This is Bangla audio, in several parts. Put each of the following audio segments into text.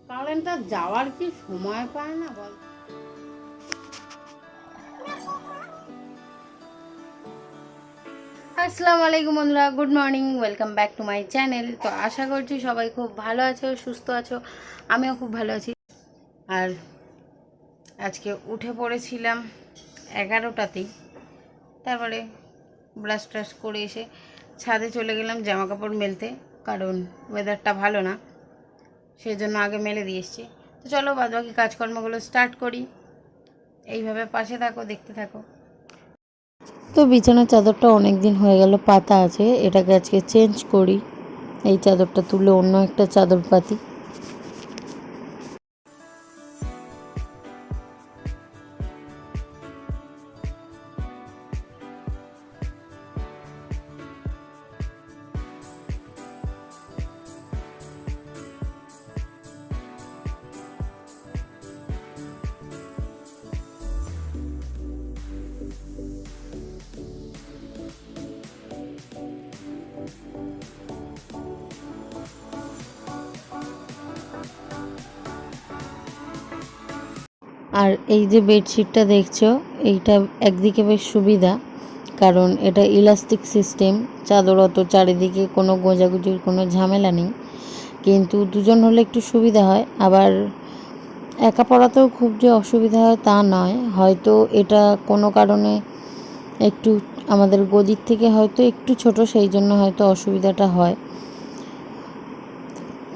কারেন্টটা যাওয়ার কি সময় পায় না বল। আসসালামু আলাইকুম বন্ধুরা, good morning, welcome back to my channel. তো আশা করছি সবাই খুব ভালো আছো, সুস্থ আছো, আমিও খুব ভালো আছি। আর আজকে উঠে পড়েছিলাম 11টাতেই, তারপরে ব্রাশ ট্রাশ করে এসে ছাদে চলে গেলাম জামা কাপড় মেলতে, কারণ ওয়েদারটা ভালো না, সেই জন্য আগে মেলে দিয়ে এসেছি। তো চলো বাদবাকি কাজকর্মগুলো স্টার্ট করি, এইভাবে পাশে থাকো, দেখতে থাকো। তো বিছানার চাদরটা অনেক দিন হয়ে গেল পাতা আছে, এটাকে আজকে চেঞ্জ করি, এই চাদরটা তুলে অন্য একটা চাদর পাতি। আর এই যে বেডশিটটা দেখছো, এইটা একদিকে বেশ সুবিধা, কারণ এটা ইলাস্টিক সিস্টেম, চাদর অত চারিদিকে কোনো গোঁজাগুজির কোনো ঝামেলা নেই। কিন্তু দুজন হলে একটু সুবিধা হয়, আবার একা পড়াতেও খুব যে অসুবিধা হয় তা নয়। হয়তো এটা কোনো কারণে একটু আমাদের গদির থেকে হয়তো একটু ছোট, সেই জন্য হয়তো অসুবিধাটা হয়,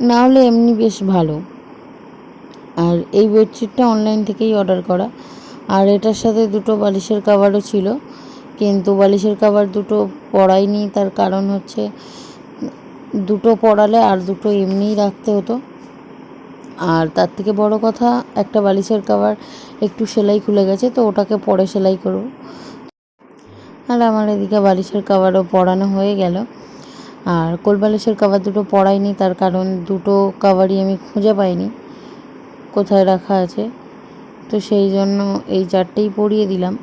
না হলে এমনি বেশ ভালো। আর এই বেডশিটটা অনলাইন থেকেই অর্ডার করা। আর এটার সাথে দুটো বালিশের কভারও ছিল, কিন্তু বালিশের কভার দুটো পরাইনি, তার কারণ হচ্ছে দুটো পরালে আর দুটো এমনিই রাখতে হতো। আর তার থেকে বড় কথা, একটা বালিশের কভার একটু সেলাই খুলে গেছে, তো ওটাকে পরে সেলাই করব। আর আমার এদিকে বালিশের কভারও পরানো হয়ে গেল। আর কোল বালিশের কভার দুটো পরাইনি, তার কারণ দুটো কভারই আমি খুঁজে পাইনি কোথায় রাখা আছে, তো সেই জন্য এই চারটেই পরিয়ে দিলাম।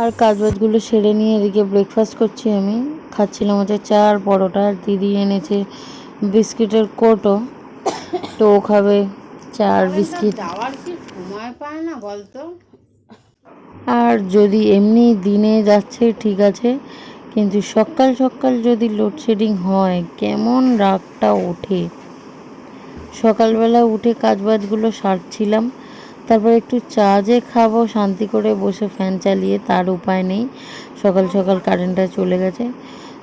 আর কাজবাজগুলো সেরে নিয়ে এদিকে ব্রেকফাস্ট করছি, আমি খাচ্ছিলাম হচ্ছে চা আর পরোটা। আর দিদি এনেছে বিস্কিটের কোটো, তো ও খাবে চা আর বিস্কিট। যাওয়ার কি সময় পায় না বলতো। আর যদি এমনি দিনে যাচ্ছে ঠিক আছে, কিন্তু সকাল সকাল যদি লোডশেডিং হয় কেমন রাগটা ওঠে। সকালবেলা উঠে কাজবাজগুলো সারছিলাম, তারপর একটু চা যে খাবো শান্তি করে বসে ফ্যান চালিয়ে, তার উপায় নেই, সকাল সকাল কারেন্টটা চলে গেছে।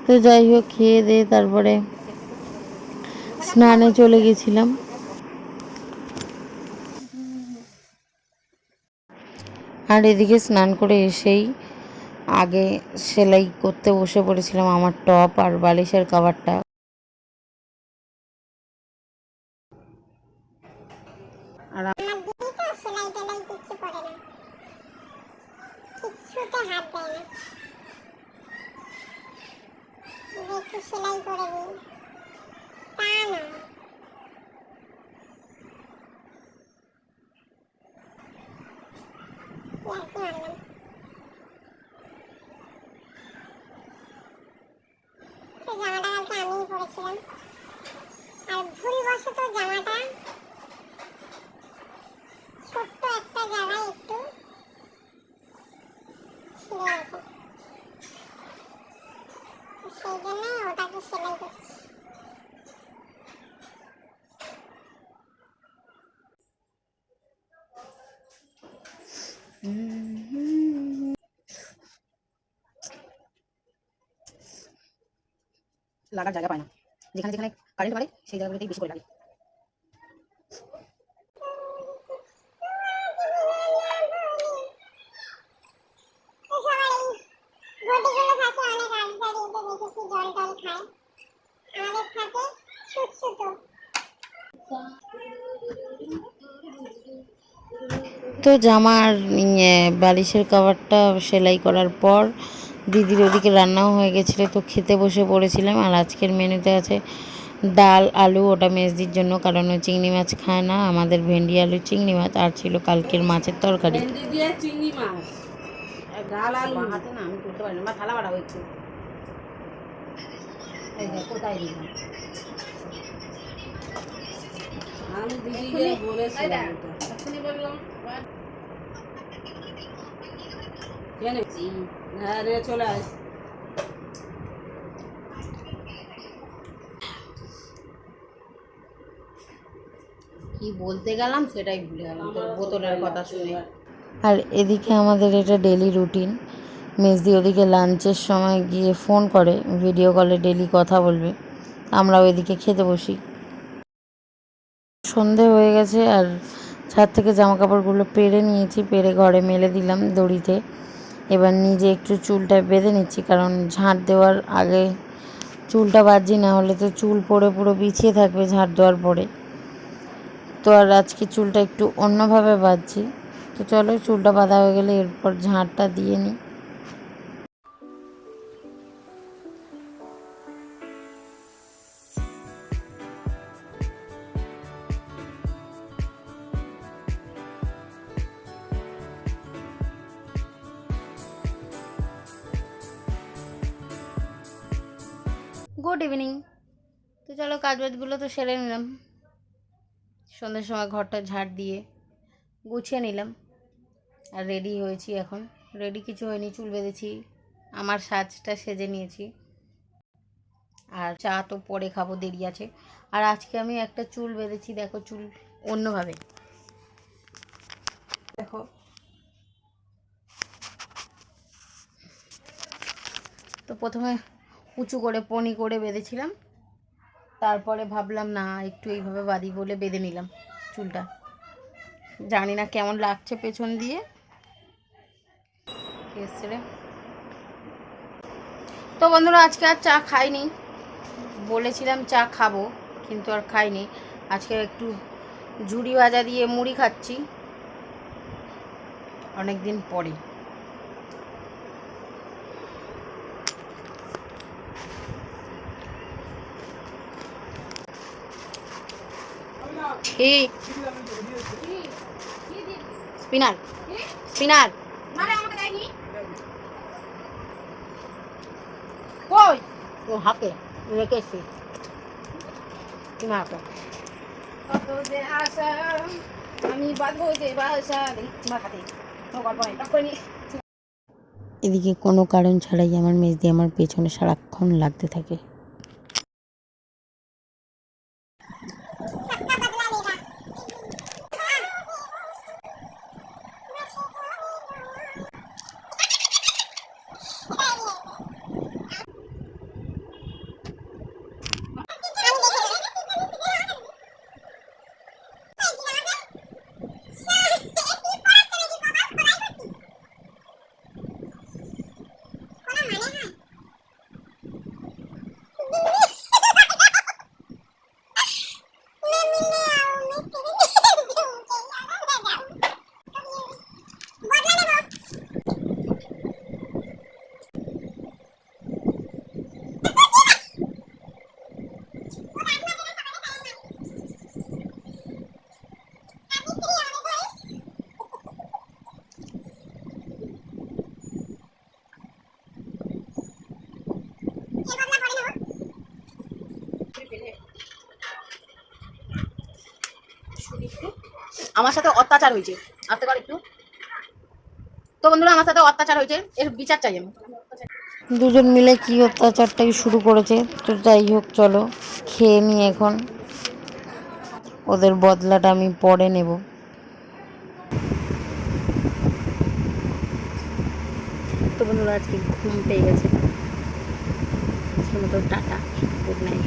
তো যাই হোক, খেয়ে দিয়ে তারপরে স্নানে চলে গেছিলাম। আর এদিকে স্নান করে এসেই আগে সেলাই করতে বসে পড়েছিলাম আমার টপ আর বালিশের কভারটা। আর আমার দিদি তো সেলাই টেলাই কিচ্ছু করে না, কিচ্ছুতে হাত দেয় না, একটু সেলাই করে দিই তা না। জামাটা কালকে আমিই পরেছিলাম, আর ভুলবশত জামাটা ছোট্ট একটা জায়গায় একটু ছিঁড়ে গেছে, সেই জন্য ওটাকে সেলাই করছি। লাগার জায়গা পায় না, যেখানে যেখানে কারেন্ট মারে সেই জায়গাগুলোতেই বেশি করে লাগে। জল টল খায়, আমাদের থাকে ছোট ছোট তো জামার বালিশের কভারটা সেলাই করার পর দিদির ওদিকে রান্নাও হয়ে গেছিলো, তো খেতে বসে পড়েছিলাম। আর আজকের মেনুতে আছে ডাল আলু, ওটা মেজদির জন্য, কারণ ও চিংড়ি মাছ খায় না। আমাদের ভেন্ডি আলু চিংড়ি মাছ, আর ছিল কালকের মাছের তরকারি। চিংড়ি মাছ ডাল আলু হাতে না, আমি করতে পারি না, থালা বাড়াবো একটু। কোথায় দিলাম আমি দিদিকে বলেছিলাম, হ্যাঁ রে চলে আস। কি বলতে গেলাম সেটাই ভুলে গেলাম তোর বোতলের কথা শুনে। আর এদিকে আমাদের এটা ডেলি রুটিন। মেজদি ওদিকে লাঞ্চের সময় গিয়ে ফোন করে, ভিডিও কলে ডেলি কথা বলবে, আমরা ওইদিকে খেতে বসি। সন্ধে হয়ে গেছে আর ছাদ থেকে জামা কাপড়গুলো পেরে নিয়েছি, পেরে ঘরে মেলে দিলাম দড়িতে। এবার নিজে একটু চুলটা বেঁধে নিচ্ছি, কারণ ঝাঁট দেওয়ার আগে চুলটা বাঁধছি, না হলে তো চুল পড়ে পুরো বিছিয়ে থাকবে ঝাঁট দেওয়ার পরে। তো আর আজকে চুলটা একটু অন্যভাবে বাঁধছি। তো চলো, চুলটা বাঁধা হয়ে গেলে এরপর ঝাঁটটা দিয়ে নিই। Good evening. তো চলো, কাজবাজগুলো তো সেরে নিলাম, সন্ধ্যের সময় ঘরটা ঝাড় দিয়ে গুছিয়ে নিলাম। আর রেডি হয়েছি এখন। রেডি কিছু হয়নি, চুল বেঁধেছি, আমার সাজটা সেজে নিয়েছি। আর চা তো পরে খাবো, দেরি আছে। আর আজকে আমি একটা চুল বেঁধেছি, দেখো চুল অন্যভাবে, দেখো। তো প্রথমে উঁচু করে পনি করে বেঁধেছিলাম, তারপরে ভাবলাম না একটু এইভাবে বাঁধি বলে বেঁধে নিলাম চুলটা। জানি না কেমন লাগছে পেছন দিয়ে। তো বন্ধুরা, আজকে আর চা খাইনি, বলেছিলাম চা খাবো কিন্তু আর খাইনি। আজকে একটু ঝুড়ি ভাজা দিয়ে মুড়ি খাচ্ছি অনেক দিন পরে। স্পিনার স্পিনার কই ও হাতে রেখেছি হাতে। আমি বাঁধবো যে বাসা মাখাতে এদিকে কোনো কারণ ছাড়াই আমার মেজদি আমার পেছনে সারাক্ষণ লাগতে থাকে। আমার সাথে অত্যাচার হয়েছে, আসতে পার একটু। তো বন্ধুরা, আমার সাথে অত্যাচার হয়েছে, এর বিচার চাই আমি। দুজন মিলে কি অত্যাচারটাই শুরু করেছে। তো যাই হোক, চলো খেয়ে নিই এখন, ওদের বদলাটা আমি পরে নেব। তো বন্ধুরা, আজকে ঘুম পেয়ে গেছে, টাটা, গুড নাইট।